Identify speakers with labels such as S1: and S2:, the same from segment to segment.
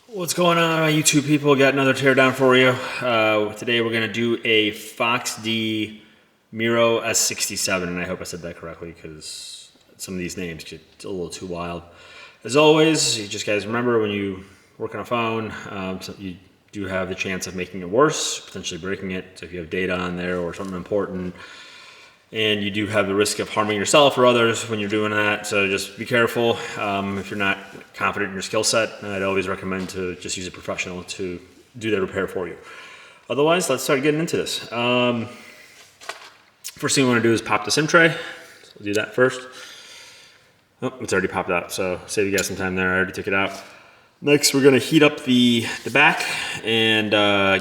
S1: What's going on, YouTube people? Got another teardown for you. Today we're going to do a FoxxD Miro S67, and I hope I said that correctly because some of these names get a little too wild. As always, you just guys remember when you work on a phone, so you do have the chance of making it worse, potentially breaking it. So if you have data on there or something important, and you do have the risk of harming yourself or others when you're doing that, so just be careful. If you're not confident in your skill set, I'd always recommend to just use a professional to do the repair for you. Otherwise, let's start getting into this. First thing we want to do is pop the SIM tray. So we'll do that first. Oh, it's already popped out, so save you guys some time there. I already took it out. Next, we're going to heat up the back and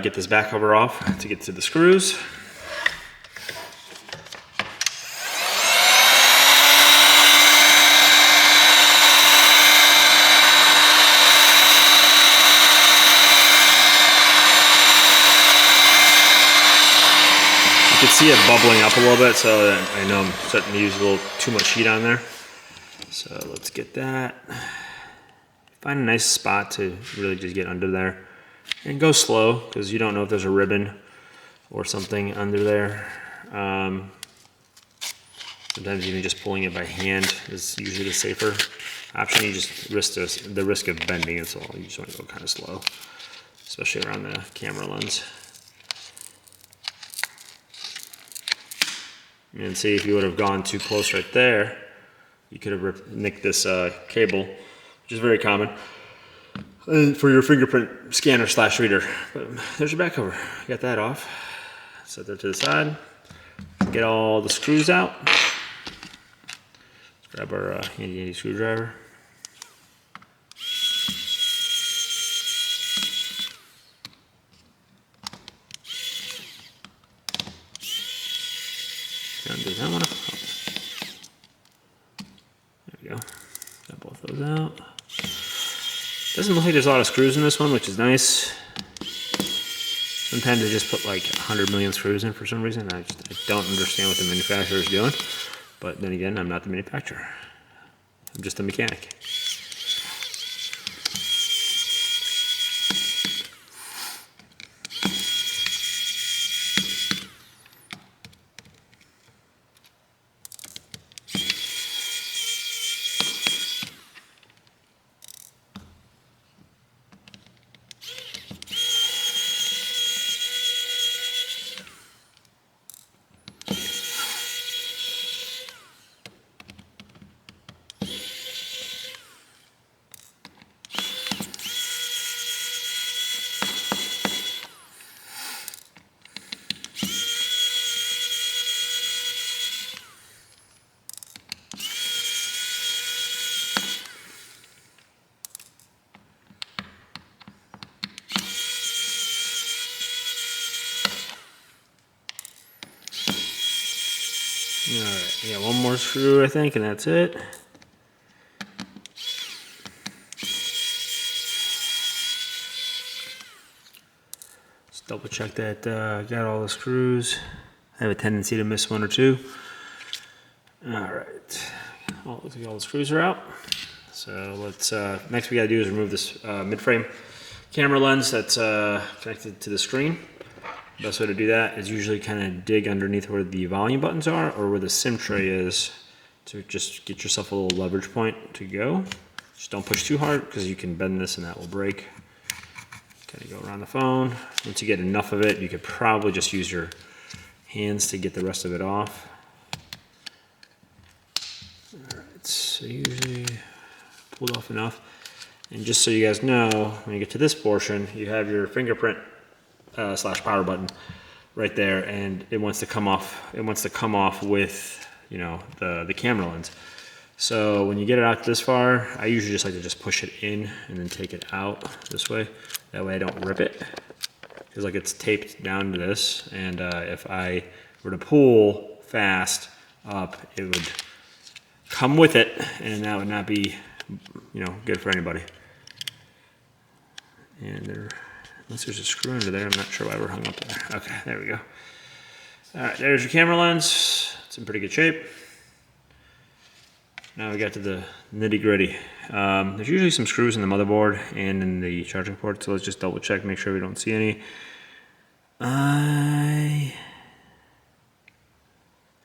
S1: get this back cover off to get to the screws. You can see it bubbling up a little bit, so I know I'm starting to use a little too much heat on there. So let's get that. Find a nice spot to really just get under there. And go slow, because you don't know if there's a ribbon or something under there. Sometimes even just pulling it by hand is usually the safer option. You just risk the risk of bending it, so you just want to go kind of slow, especially around the camera lens. And see, if you would have gone too close right there, you could have nicked this cable, which is very common for your fingerprint scanner / reader. But there's your back cover. Got that off. Set that to the side. Get all the screws out. Let's grab our handy screwdriver. Undo that one. There we go. Got both those out. Doesn't look like there's a lot of screws in this one, which is nice. Sometimes they just put like 100 million screws in for some reason. I don't understand what the manufacturer is doing. But then again, I'm not the manufacturer. I'm just a mechanic. Alright, we got one more screw, I think, and that's it. Let's double check that I got all the screws. I have a tendency to miss one or two. Alright, looks like all the screws are out. So let's, next we gotta do is remove this mid-frame camera lens that's connected to the screen. The best way to do that is usually kind of dig underneath where the volume buttons are or where the SIM tray is to just get yourself a little leverage point to go. Just don't push too hard because you can bend this and that will break. Kind of go around the phone. Once you get enough of it, you could probably just use your hands to get the rest of it off. Alright, so usually pulled off enough. And just so you guys know, when you get to this portion, you have your fingerprint / power button right there, and it wants to come off. It wants to come off with, you know, the camera lens. So when you get it out this far, I usually just like to just push it in and then take it out this way. That way I don't rip it, because like it's taped down to this, and if I were to pull fast up, it would come with it, and that would not be, you know, good for anybody. And there. Unless there's a screw under there, I'm not sure why we're hung up there. Okay, there we go. All right, there's your camera lens. It's in pretty good shape. Now we got to the nitty gritty. There's usually some screws in the motherboard and in the charging port, so let's just double check, make sure we don't see any. I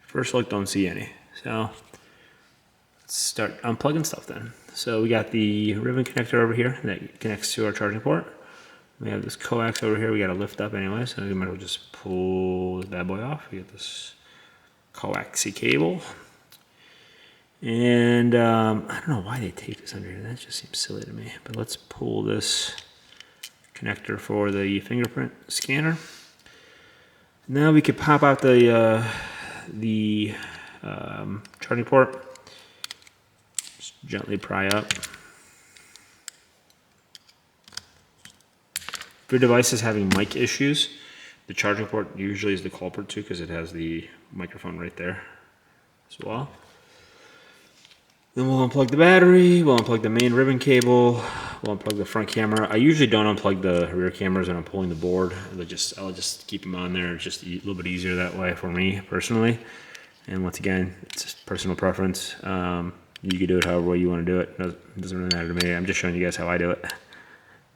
S1: first look, don't see any. So let's start unplugging stuff then. So we got the ribbon connector over here that connects to our charging port. We have this coax over here we got to lift up anyway, so we might as well just pull this bad boy off. We get this coaxy cable. And I don't know why they taped this under here. That just seems silly to me. But let's pull this connector for the fingerprint scanner. Now we could pop out the charging port. Just gently pry up. If your device is having mic issues, the charging port usually is the culprit too, because it has the microphone right there as well. Then we'll unplug the battery, we'll unplug the main ribbon cable, we'll unplug the front camera. I usually don't unplug the rear cameras when I'm pulling the board. I'll just keep them on there. It's just a little bit easier that way for me personally. And once again, it's just personal preference. You can do it however way you want to do it. It doesn't really matter to me. I'm just showing you guys how I do it.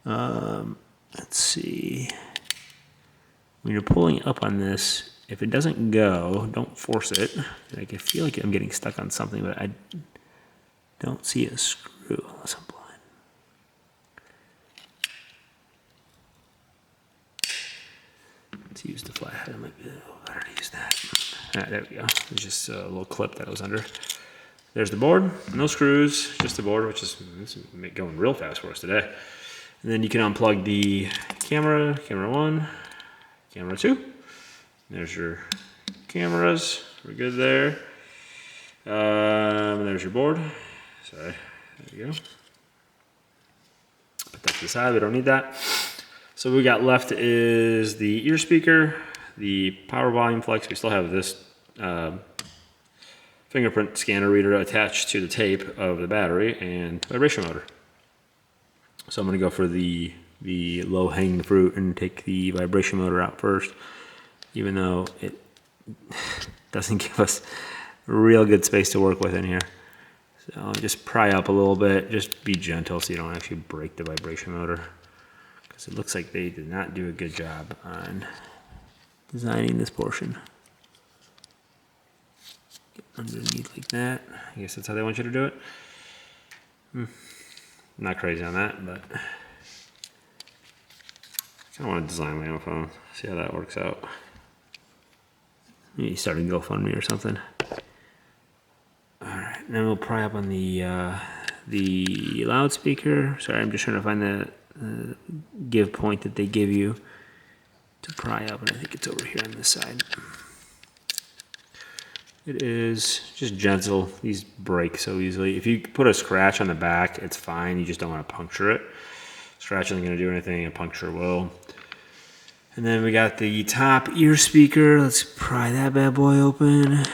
S1: Let's see. When you're pulling up on this, if it doesn't go, don't force it. Like I feel like I'm getting stuck on something, but I don't see a screw unless I'm blind. Let's use the flathead. It might be a little better to use that. All right, there we go. There's just a little clip that was under. There's the board. No screws, just the board, which is going real fast for us today. And then you can unplug the camera, camera 1, camera 2. There's your cameras. We're good there. And there's your board. Sorry, there you go. Put that to the side, we don't need that. So what we got left is the ear speaker, the power volume flex. We still have this fingerprint scanner reader attached to the tape of the battery, and vibration motor. So I'm going to go for the low-hanging fruit and take the vibration motor out first, even though it doesn't give us real good space to work with in here. So just pry up a little bit, just be gentle so you don't actually break the vibration motor, because it looks like they did not do a good job on designing this portion. Get underneath like that. I guess that's how they want you to do it. I'm not crazy on that, but I kind of want to design my own phone, see how that works out. Maybe start a GoFundMe or something. Alright, then we'll pry up on the loudspeaker. Sorry, I'm just trying to find the give point that they give you to pry up, and I think it's over here on this side. It is just gentle. These break so easily. If you put a scratch on the back, it's fine. You just don't want to puncture it. Scratch isn't going to do anything, a puncture will. And then we got the top ear speaker. Let's pry that bad boy open.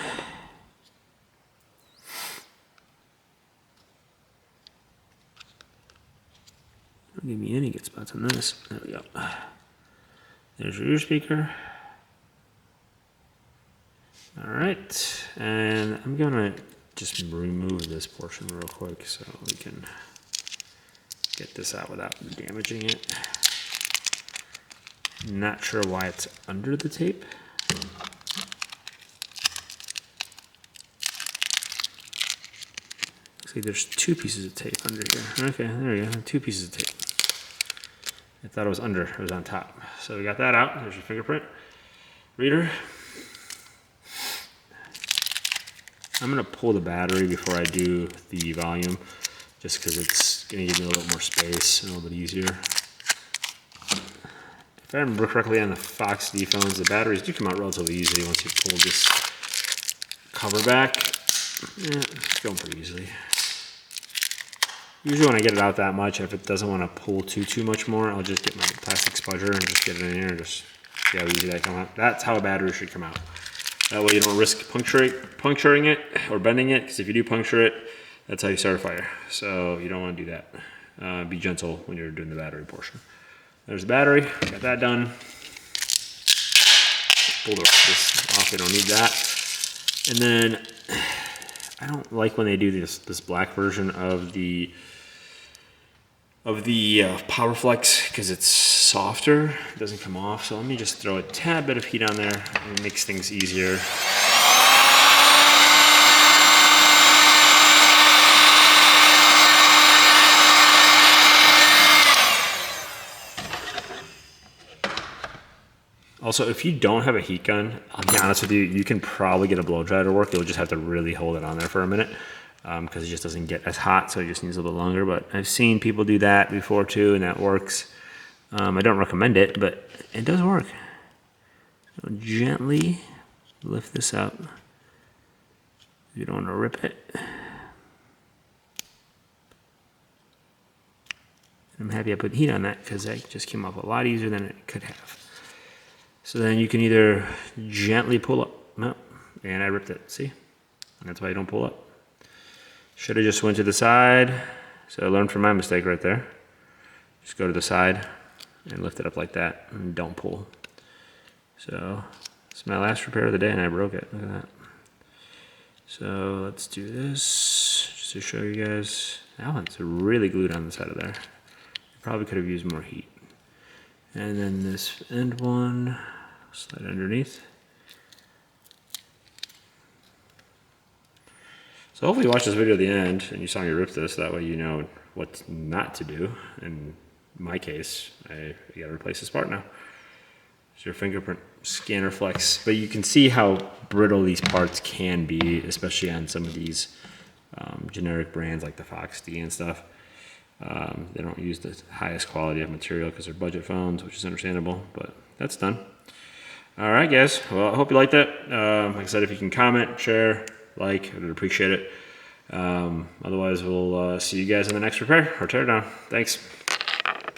S1: Don't give me any good spots on this. There we go. There's your ear speaker. All right, and I'm gonna just remove this portion real quick so we can get this out without damaging it. Not sure why it's under the tape. Looks like there's 2 pieces of tape under here. Okay, there we go, 2 pieces of tape. I thought it was under, it was on top. So we got that out. There's your fingerprint reader. I'm going to pull the battery before I do the volume, just because it's going to give me a little more space and a little bit easier. If I remember correctly on the FoxxD phones, the batteries do come out relatively easily once you pull this cover back. Yeah, it's going pretty easily. Usually when I get it out that much, if it doesn't want to pull too much more, I'll just get my plastic spudger and just get it in here and just see how easy that comes out. That's how a battery should come out. That way you don't risk puncturing it or bending it, because if you do puncture it, that's how you start a fire. So you don't want to do that. Be gentle when you're doing the battery portion. There's the battery, got that done. Pull the rest of this off, we don't need that. And then I don't like when they do this black version of the Power Flex because it's softer. It doesn't come off. So let me just throw a tad bit of heat on there. It makes things easier. Also, if you don't have a heat gun, I'll be honest with you, you can probably get a blow dryer to work. You'll just have to really hold it on there for a minute because it just doesn't get as hot, so it just needs a little bit longer. But I've seen people do that before too, and that works. I don't recommend it, but it does work. So gently lift this up. You don't want to rip it. I'm happy I put heat on that because that just came off a lot easier than it could have. So then you can either gently pull up. No, and I ripped it, see? And that's why you don't pull up. Should have just went to the side. So I learned from my mistake right there. Just go to the side and lift it up like that and don't pull. So it's my last repair of the day and I broke it, look at that. So let's do this just to show you guys. That one's really glued on the side of there. Probably could have used more heat. And then this end one, slide underneath. So hopefully you watch this video to the end and you saw me rip this, that way you know what not to do. In my case, I gotta replace this part now. It's your fingerprint scanner flex. But you can see how brittle these parts can be, especially on some of these generic brands like the FoxxD and stuff. They don't use the highest quality of material because they're budget phones, which is understandable, but that's done. All right, guys. Well, I hope you liked that. Like I said, if you can comment, share, like, I would appreciate it. Otherwise, we'll see you guys in the next repair or teardown. Thanks.